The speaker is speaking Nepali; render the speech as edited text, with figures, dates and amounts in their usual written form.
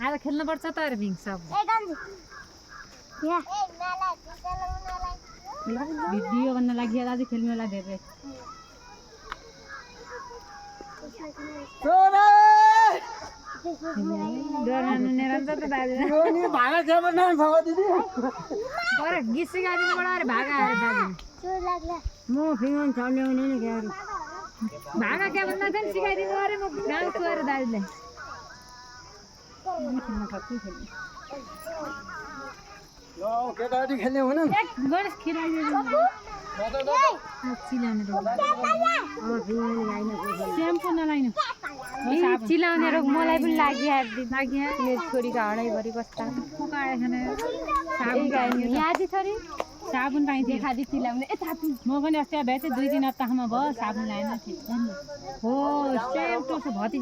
आज खेल्नुपर्छ त अरे भिङ सब भिडियो गर्न लागि आज खेल्नुलाई धेरै गीत सिकाइदिनुबाट अरे भागा अरे दाजु म फिङन चल्याउने नि क्या भागा क्या भन्दा चाहिँ सिकाइदिनु अरे म गाउँछु अरे दाजुले खेल्न सक्छु खेल्नु केटाकेटी खेल्ने हुन गणेश खिराइदिनु स्याम्पू नलाइनु चिलाउने रोग मलाई पनि लाग्यो मेरो छोरीको हडाइभरि कस्ता यादी छोरी साबुन पाइन्थ्यो खाँदी चिलाउने म पनि अस्ति भए चाहिँ 2 दिन हप्तामा भयो साबुन लाएन हो सेम टु भति